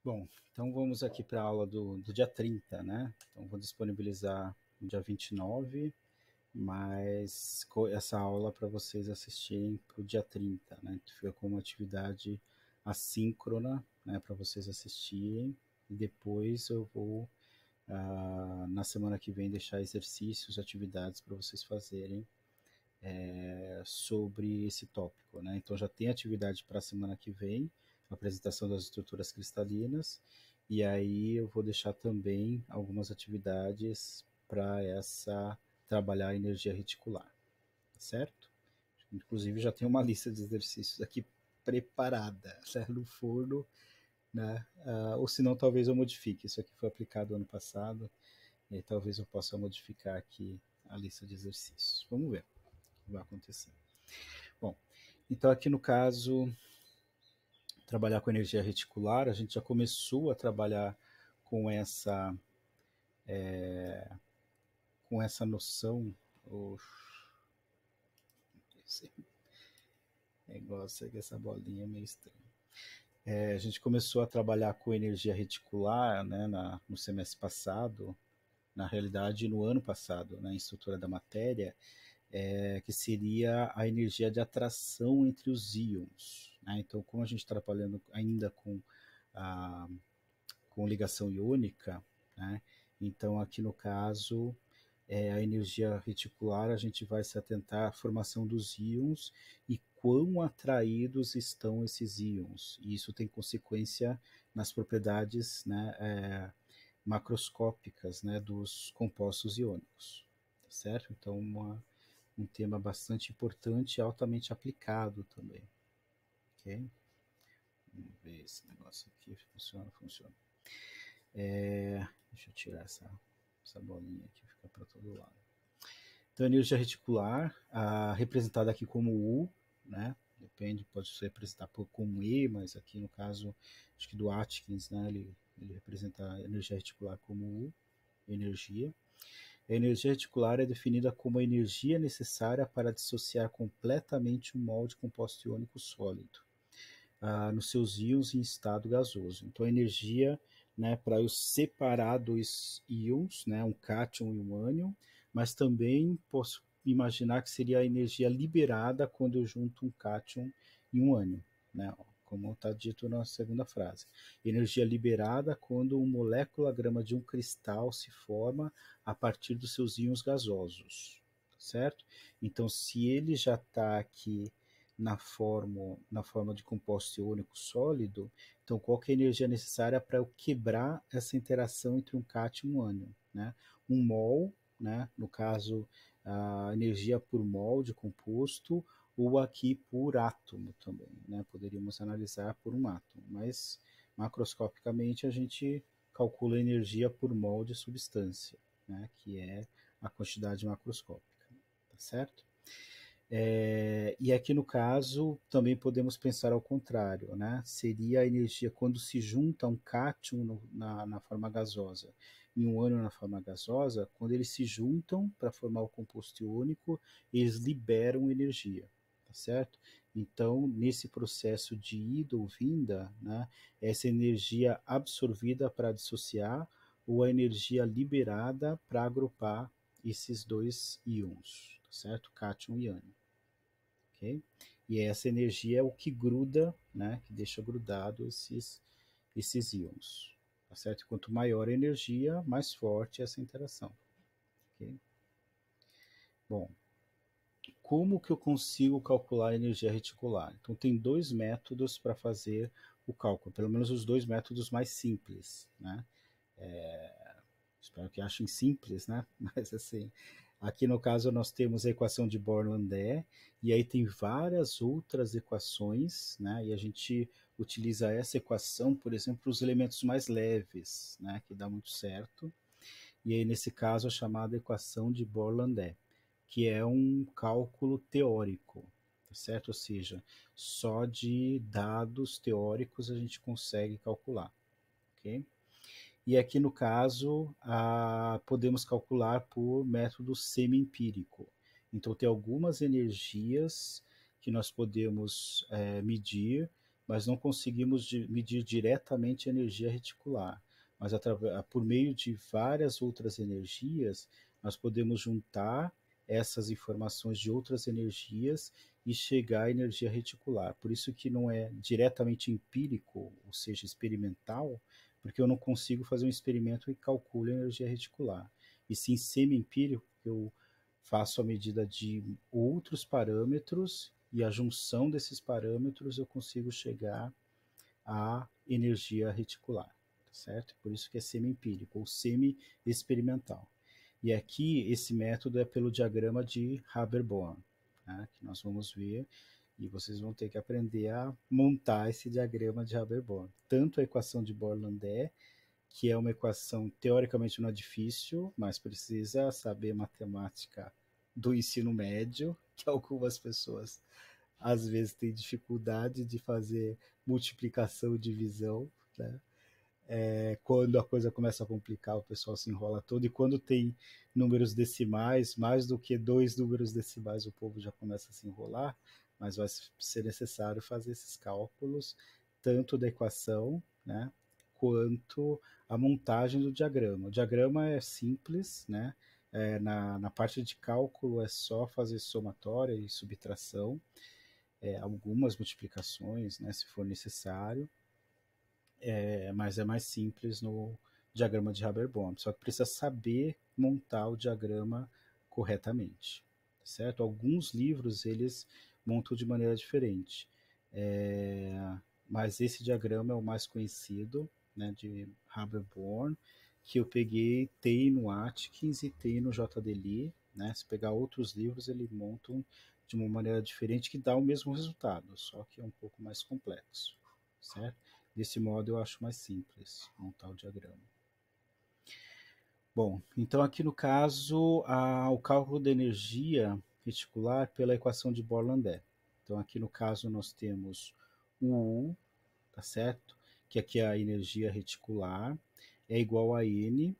Bom, então vamos aqui para a aula do dia 30, né? Então vou disponibilizar no dia 29, mas essa aula para vocês assistirem para o dia 30, né? Que fica como uma atividade assíncrona, né? Para vocês assistirem. E depois eu vou, na semana que vem, deixar exercícios, atividades para vocês fazerem sobre esse tópico, né? Então já tem atividade para a semana que vem, a apresentação das estruturas cristalinas, e aí eu vou deixar também algumas atividades para essa trabalhar a energia reticular, tá certo? Inclusive já tem uma lista de exercícios aqui preparada, né, no forno, né? Ou se não, talvez eu modifique. Isso aqui foi aplicado ano passado, e aí talvez eu possa modificar aqui a lista de exercícios. Vamos ver o que vai acontecer. Bom, então aqui no caso, trabalhar com energia reticular, a gente já começou a trabalhar com essa, com essa noção. Esse negócio aqui, essa bolinha é meio estranha. A gente começou a trabalhar com energia reticular, né, no semestre passado, na realidade no ano passado, na estrutura da matéria, que seria a energia de atração entre os íons, né? Então, como a gente está trabalhando ainda a, com ligação iônica, né? Então, aqui no caso, a energia reticular, a gente vai se atentar à formação dos íons e quão atraídos estão esses íons. E isso tem consequência nas propriedades, né, macroscópicas, né, dos compostos iônicos, tá certo? Então, um tema bastante importante e altamente aplicado também, ok? Vamos ver esse negócio aqui, funciona. Deixa eu tirar essa bolinha aqui, fica para todo lado. Então, a energia reticular, representada aqui como U, né? Depende, pode ser representada como E, mas aqui no caso, acho que do Atkins, né? Ele representa a energia reticular como U, energia. A energia reticular é definida como a energia necessária para dissociar completamente um molde composto iônico sólido, nos seus íons em estado gasoso. Então, a energia, né, para eu separar dois íons, né, um cátion e um ânion, mas também posso imaginar que seria a energia liberada quando eu junto um cátion e um ânion, né, como está dito na segunda frase. Energia liberada quando um molécula-grama de um cristal se forma a partir dos seus íons gasosos, certo? Então, se ele já está aqui na forma de composto iônico sólido, então qual que é a energia necessária para eu quebrar essa interação entre um cátion e um ânion, né? Um mol, né? No caso, a energia por mol de composto, ou aqui por átomo também, né? Poderíamos analisar por um átomo, mas macroscopicamente a gente calcula a energia por mol de substância, né? Que é a quantidade macroscópica, tá certo? E aqui no caso também podemos pensar ao contrário, né? Seria a energia quando se junta um cátion na forma gasosa e um ânion na forma gasosa, quando eles se juntam para formar o composto iônico, eles liberam energia, tá certo? Então, nesse processo de ida ou vinda, né, essa energia absorvida para dissociar ou a energia liberada para agrupar esses dois íons, tá certo? Cátion e ânion. Okay? E essa energia é o que gruda, né, que deixa grudado esses íons. Tá certo? Quanto maior a energia, mais forte é essa interação. Okay? Bom, como que eu consigo calcular a energia reticular? Então, tem dois métodos para fazer o cálculo, pelo menos os dois métodos mais simples, né? Espero que achem simples, né? Mas assim, aqui no caso nós temos a equação de Born-Landé, e aí tem várias outras equações, né? E a gente utiliza essa equação, por exemplo, para os elementos mais leves, né? Que dá muito certo. E aí nesse caso a chamada equação de Born-Landé, que é um cálculo teórico, tá certo? Ou seja, só de dados teóricos a gente consegue calcular, ok? E aqui no caso, podemos calcular por método semi-empírico. Então, tem algumas energias que nós podemos medir mas não conseguimos medir diretamente a energia reticular. Mas por meio de várias outras energias, nós podemos juntar essas informações de outras energias e chegar à energia reticular. Por isso que não é diretamente empírico, ou seja, experimental, porque eu não consigo fazer um experimento que calcule a energia reticular. E sim semi-empírico, que eu faço a medida de outros parâmetros e a junção desses parâmetros eu consigo chegar à energia reticular, tá certo? Por isso que é semi-empírico ou semi-experimental. E aqui esse método é pelo diagrama de Haber-Bohm, né, que nós vamos ver, e vocês vão ter que aprender a montar esse diagrama de Haber-Bohm. Tanto a equação de Bohr-Landé, que é uma equação teoricamente não é difícil, mas precisa saber matemática do ensino médio, que algumas pessoas às vezes têm dificuldade de fazer multiplicação e divisão, né? Quando a coisa começa a complicar, o pessoal se enrola todo, e quando tem números decimais, mais do que 2 números decimais, o povo já começa a se enrolar, mas vai ser necessário fazer esses cálculos, tanto da equação, né, quanto a montagem do diagrama. O diagrama é simples, né? Na parte de cálculo é só fazer somatória e subtração, algumas multiplicações, né, se for necessário, mas é mais simples no diagrama de Haber-Bohm. Só que precisa saber montar o diagrama corretamente, certo? Alguns livros eles montam de maneira diferente, mas esse diagrama é o mais conhecido, né, de Haber-Bohm, que eu peguei, tem no Atkins e tem no J.D. Lee, né? Se pegar outros livros, eles montam de uma maneira diferente que dá o mesmo resultado, só que é um pouco mais complexo, certo? Desse modo eu acho mais simples montar o diagrama. Bom, então aqui no caso, o cálculo da energia reticular pela equação de Bohr-Landé. Então aqui no caso nós temos o U, tá certo? Que aqui é a energia reticular, é igual a N,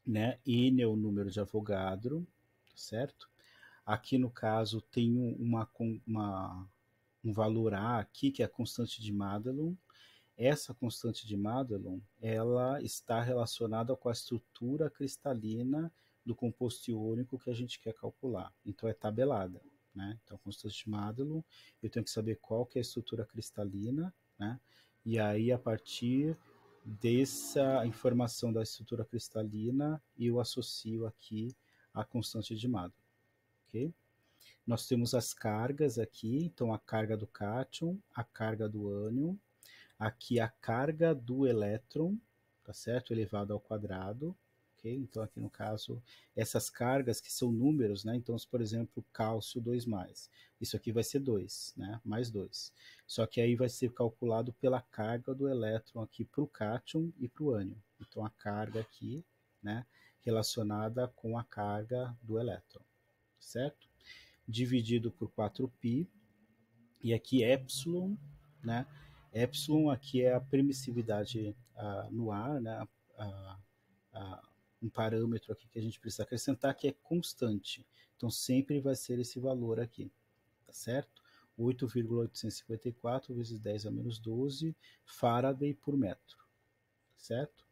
né? N é o número de Avogadro, tá certo? Aqui no caso tem um valor A aqui, que é a constante de Madelung. Essa constante de Madelung, ela está relacionada com a estrutura cristalina do composto iônico que a gente quer calcular. Então é tabelada, né? Então, constante de Madelung, eu tenho que saber qual que é a estrutura cristalina, né? E aí, a partir dessa informação da estrutura cristalina, eu associo aqui a constante de Madelung, ok? Nós temos as cargas aqui, então a carga do cátion, a carga do ânion, aqui a carga do elétron, tá certo? Elevado ao quadrado, ok? Então aqui no caso, essas cargas que são números, né? Então, por exemplo, cálcio 2+, isso aqui vai ser 2, né? Mais 2. Só que aí vai ser calculado pela carga do elétron aqui para o cátion e para o ânion. Então a carga aqui, né? Relacionada com a carga do elétron, certo? Dividido por 4π, e aqui epsilon, né? Epsilon aqui é a permissividade no ar, né? Um parâmetro aqui que a gente precisa acrescentar que é constante. Então sempre vai ser esse valor aqui, tá certo? 8,854 vezes 10 a menos 12 Faraday por metro, certo?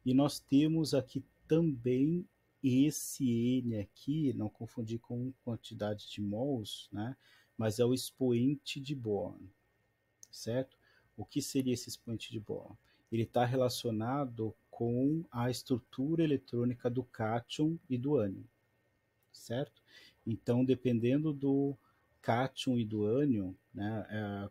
E nós temos aqui também esse N aqui, não confundir com quantidade de mols, né? Mas é o expoente de Bohr, certo? O que seria esse expoente de Bohr? Ele está relacionado com a estrutura eletrônica do cátion e do ânion, certo? Então, dependendo do cátion e do ânion, né,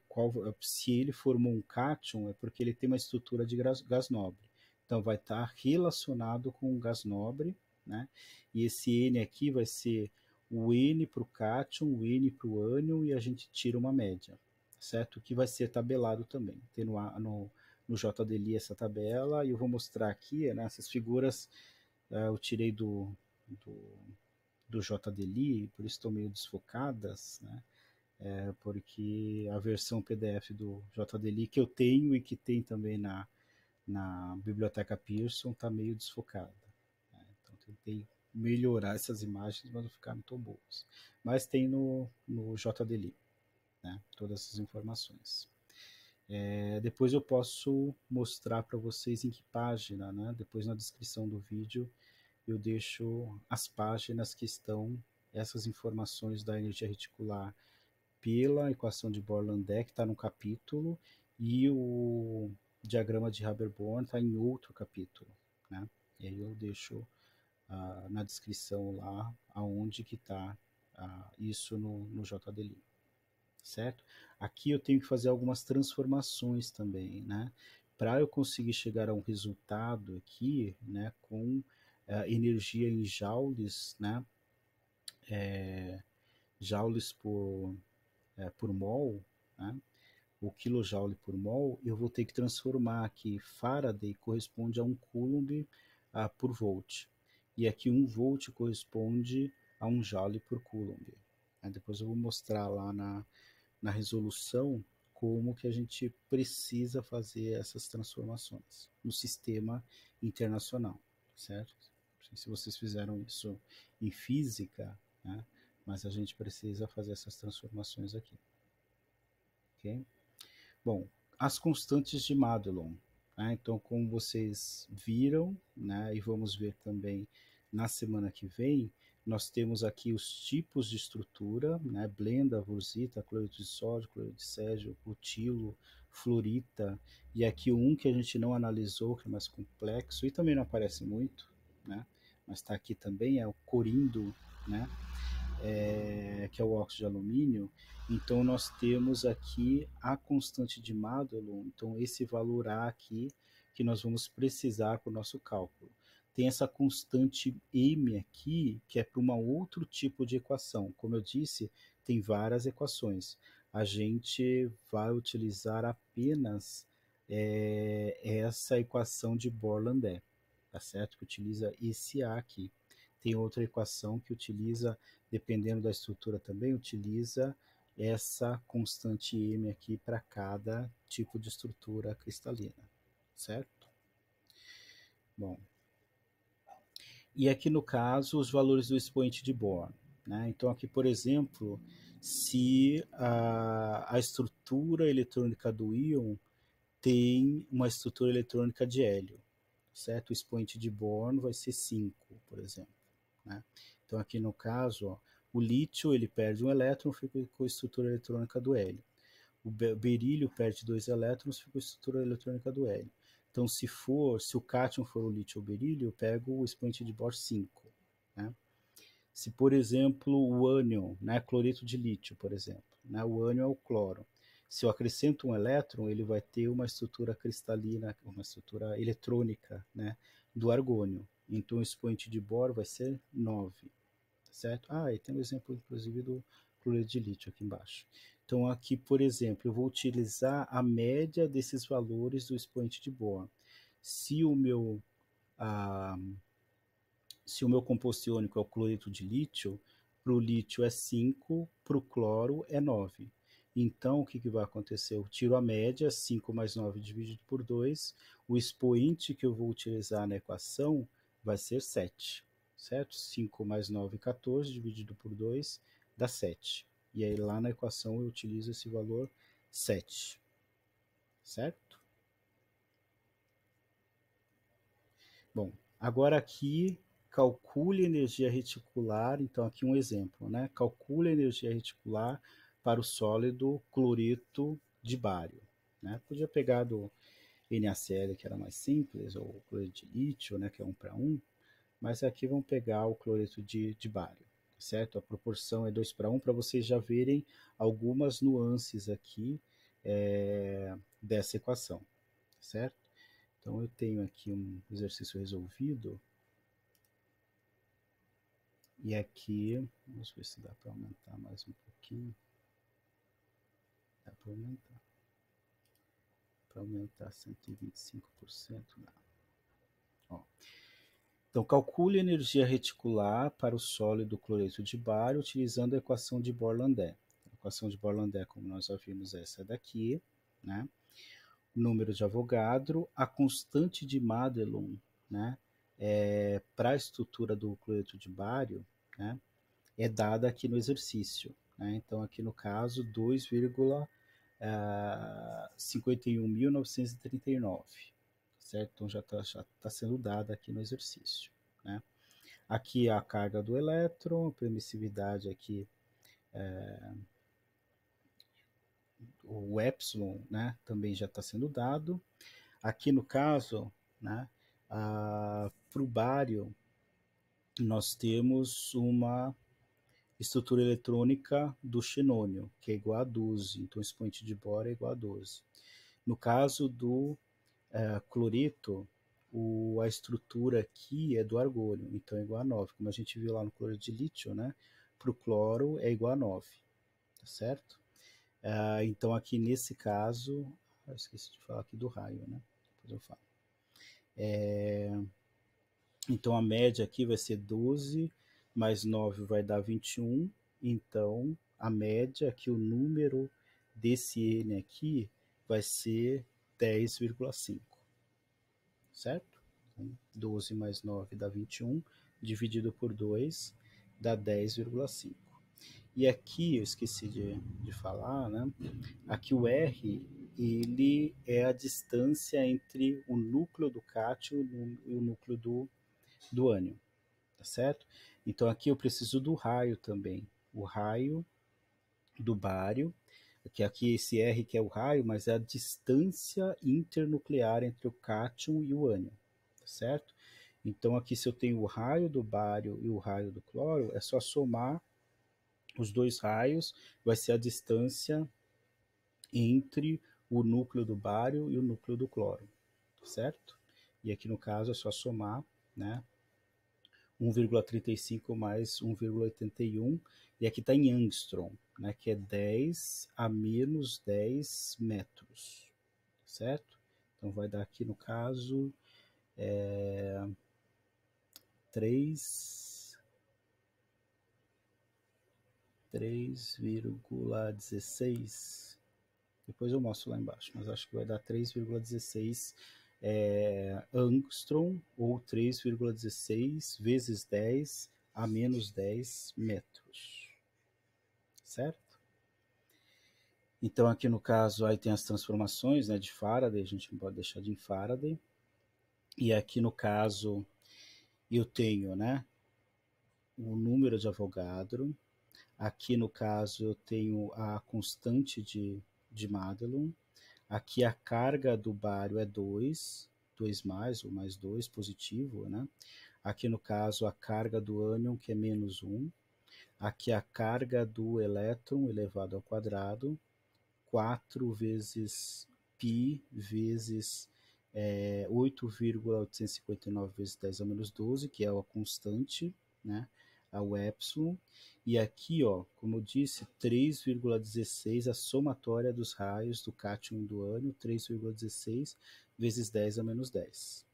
se ele formou um cátion, é porque ele tem uma estrutura de gás nobre. Então, vai estar relacionado com o gás nobre, né? E esse N aqui vai ser o N para o cátion, o N para o ânion, e a gente tira uma média, certo? Que vai ser tabelado também. Tem no JDLI essa tabela, e eu vou mostrar aqui, né, essas figuras eu tirei do JDLI, por isso estão meio desfocadas, né? Porque a versão PDF do JDLI que eu tenho e que tem também na biblioteca Pearson está meio desfocada, né? Então tentei melhorar essas imagens, mas não ficaram tão boas. Mas tem no JDLI, né? Todas essas informações. Depois eu posso mostrar para vocês em que página, né? Depois na descrição do vídeo eu deixo as páginas que estão essas informações da energia reticular pela equação de Born-Landeck, está no capítulo, e o diagrama de Haber-Bohm está em outro capítulo, né? E aí eu deixo na descrição lá aonde que está isso no JDLI, certo? Aqui eu tenho que fazer algumas transformações também, né? Para eu conseguir chegar a um resultado aqui, né, com energia em joules, né, joules por mol, né, o quilojoule por mol, eu vou ter que transformar aqui Faraday corresponde a 1 coulomb por volt. E aqui 1 volt corresponde a 1 joule por coulomb. Depois eu vou mostrar lá na resolução como que a gente precisa fazer essas transformações no sistema internacional, certo? Não sei se vocês fizeram isso em física, né? Mas a gente precisa fazer essas transformações aqui, ok? Bom, as constantes de Madelon, né? Então, como vocês viram, né, e vamos ver também na semana que vem, nós temos aqui os tipos de estrutura, né, blenda, wursita, cloreto de sódio, cloreto de césio, rutilo, fluorita, e aqui um que a gente não analisou, que é mais complexo, e também não aparece muito, né, mas está aqui também, é o corindo, né, que é o óxido de alumínio. Então nós temos aqui a constante de Madelung, então esse valor A aqui que nós vamos precisar para o nosso cálculo. Tem essa constante M aqui, que é para um outro tipo de equação. Como eu disse, tem várias equações. A gente vai utilizar apenas essa equação de Born-Landeck, tá certo? Que utiliza esse A aqui. Tem outra equação que utiliza, dependendo da estrutura também, utiliza essa constante M aqui para cada tipo de estrutura cristalina, certo? Bom, e aqui no caso os valores do expoente de Born, né? Então aqui, por exemplo, se a estrutura eletrônica do íon tem uma estrutura eletrônica de hélio, certo? O expoente de Born vai ser 5, por exemplo, né? Então aqui no caso, ó, o lítio ele perde um elétron, fica com a estrutura eletrônica do hélio. O berílio perde 2 elétrons, fica com a estrutura eletrônica do hélio. Então se o cátion for o lítio ou berílio, eu pego o expoente de Bohr 5, né? Se, por exemplo, o ânion, né, cloreto de lítio, por exemplo, né, o ânion é o cloro. Se eu acrescento um elétron, ele vai ter uma estrutura cristalina, uma estrutura eletrônica, né, do argônio. Então o expoente de Bohr vai ser 9, certo? E tem um exemplo, inclusive, do cloreto de lítio aqui embaixo. Então aqui, por exemplo, eu vou utilizar a média desses valores do expoente de Bohr. Se o meu ah, se o meu composto iônico é o cloreto de lítio, para o lítio é 5, para o cloro é 9. Então, o que, que vai acontecer? Eu tiro a média, 5 mais 9 dividido por 2, o expoente que eu vou utilizar na equação vai ser 7, certo? 5 mais 9, 14, dividido por 2, dá 7. E aí lá na equação eu utilizo esse valor 7, certo? Bom, agora aqui calcule energia reticular, então aqui um exemplo, né? Calcule energia reticular para o sólido cloreto de bário, né? Podia pegar do NaCl, que era mais simples, ou cloreto de lítio, né, que é 1 para 1, mas aqui vamos pegar o cloreto de bário, certo? A proporção é 2 para 1, para vocês já verem algumas nuances aqui dessa equação, certo? Então eu tenho aqui um exercício resolvido, e aqui, vamos ver se dá para aumentar mais um pouquinho. Dá para aumentar 125%, dá. Ó. Então, calcule a energia reticular para o sólido cloreto de bário utilizando a equação de Born-Landeck. A equação de Born-Landeck, como nós já vimos, essa daqui, né? Número de Avogadro, a constante de Madelung, né? Para a estrutura do cloreto de bário, né? É dada aqui no exercício, né? Então aqui no caso 2,0 51.939, certo? Então já tá sendo dada aqui no exercício, né? Aqui a carga do elétron, a permissividade aqui, o epsilon, né, também já está sendo dado. Aqui no caso, né, para o bário, nós temos uma estrutura eletrônica do xenônio, que é igual a 12, então o expoente de Bohr é igual a 12. No caso do cloreto, a estrutura aqui é do argônio, então é igual a 9, como a gente viu lá no cloreto de lítio, né? Para o cloro é igual a 9, tá certo? Então aqui nesse caso, eu esqueci de falar aqui do raio, né? Depois eu falo. Então a média aqui vai ser 12, mais 9 vai dar 21, então a média, aqui o número desse N aqui vai ser 10,5, certo? Então, 12 mais 9 dá 21, dividido por 2 dá 10,5. E aqui eu esqueci de falar, né? Aqui o R, ele é a distância entre o núcleo do cátion e o núcleo do ânion, tá certo? Então aqui eu preciso do raio também. O raio do bário, que aqui esse R que é o raio, mas é a distância internuclear entre o cátion e o ânion, tá certo? Então aqui se eu tenho o raio do bário e o raio do cloro, é só somar os dois raios, vai ser a distância entre o núcleo do bário e o núcleo do cloro, certo? E aqui no caso é só somar, né? 1,35 mais 1,81, e aqui está em angstrom, né, que é 10 a menos 10 metros, certo? Então vai dar aqui no caso 3,16. Depois eu mostro lá embaixo, mas acho que vai dar 3,16 angstrom, ou 3,16 vezes 10 a menos 10 metros, certo? Então aqui no caso aí tem as transformações, né, de Faraday, a gente não pode deixar de Faraday. E aqui no caso eu tenho, né, o número de Avogadro. Aqui no caso eu tenho a constante de Madelung. Aqui a carga do bário é 2 mais, ou mais 2, positivo, né? Aqui no caso a carga do ânion, que é menos 1. Aqui a carga do elétron elevado ao quadrado, 4 vezes π vezes 8,859 vezes 10 a menos 12, que é a constante, né? O epsilon. E aqui, ó, como eu disse, 3,16 a somatória dos raios do cátion e do ânion, 3,16 vezes 10 a menos 10,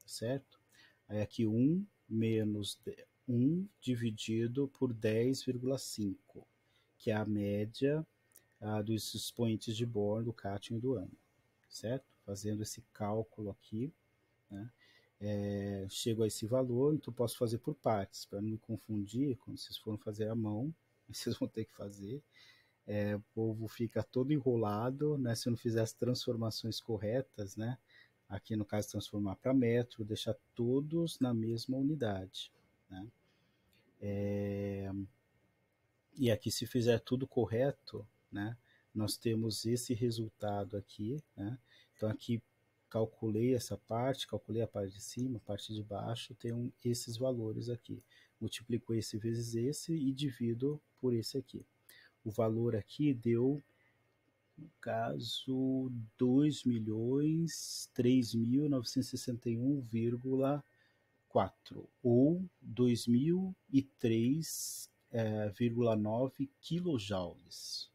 certo? Aí aqui 1 menos 1 dividido por 10,5, que é a média dos expoentes de Bohr do cátion e do ânion, certo? Fazendo esse cálculo aqui, né? Chego a esse valor, então posso fazer por partes, para não me confundir, quando vocês forem fazer à mão, vocês vão ter que fazer. O povo fica todo enrolado, né? Se eu não fizer as transformações corretas, né? Aqui no caso transformar para metro, deixar todos na mesma unidade, né? E aqui se fizer tudo correto, né? Nós temos esse resultado aqui, né? Então aqui calculei essa parte, calculei a parte de cima, a parte de baixo, tem esses valores aqui. Multiplico esse vezes esse e divido por esse aqui. O valor aqui deu, no caso, 2.003.961,4, ou 2003,9 quilojoules,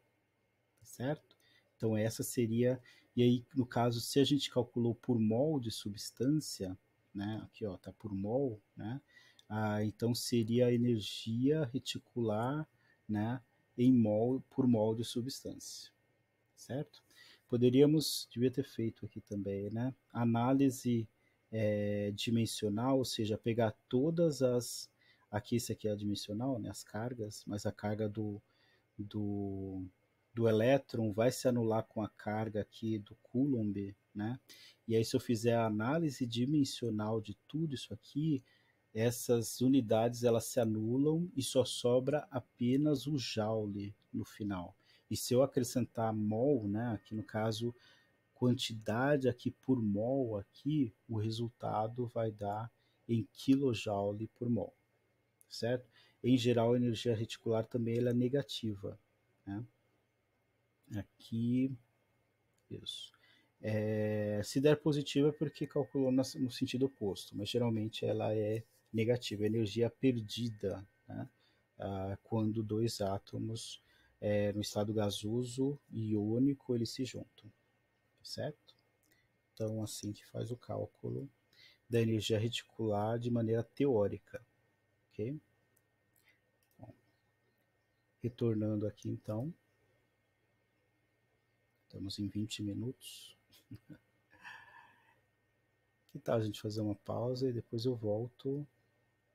certo? Então essa seria, e aí no caso, se a gente calculou por mol de substância, né, aqui ó, tá por mol, né, então seria a energia reticular, né, em mol por mol de substância, certo? Poderíamos, devia ter feito aqui também, né, análise dimensional, ou seja, pegar todas as, aqui isso aqui é a dimensional, né, as cargas, mas a carga do do elétron vai se anular com a carga aqui do Coulomb, né? E aí se eu fizer a análise dimensional de tudo isso aqui, essas unidades elas se anulam e só sobra apenas o Joule no final. E se eu acrescentar mol, né, aqui no caso quantidade aqui por mol aqui, o resultado vai dar em kJ por mol, certo? Em geral, a energia reticular também ela é negativa, né? Aqui, isso. Se der positiva é porque calculou no sentido oposto, mas geralmente ela é negativa, energia perdida, né? Quando dois átomos no estado gasoso e iônico eles se juntam, certo? Então, assim que faz o cálculo da energia reticular de maneira teórica, ok? Bom, retornando aqui então, estamos em 20 minutos. Que tal a gente fazer uma pausa e depois eu volto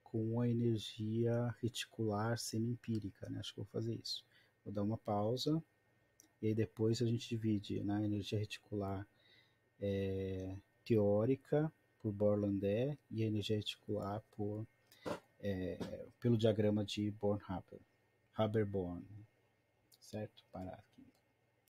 com a energia reticular semi-empírica, né? Acho que vou fazer isso. Vou dar uma pausa e aí depois a gente divide na energia reticular teórica por Borlandé e a energia reticular pelo diagrama de Born-Haber, Haber-Born, certo? Parar.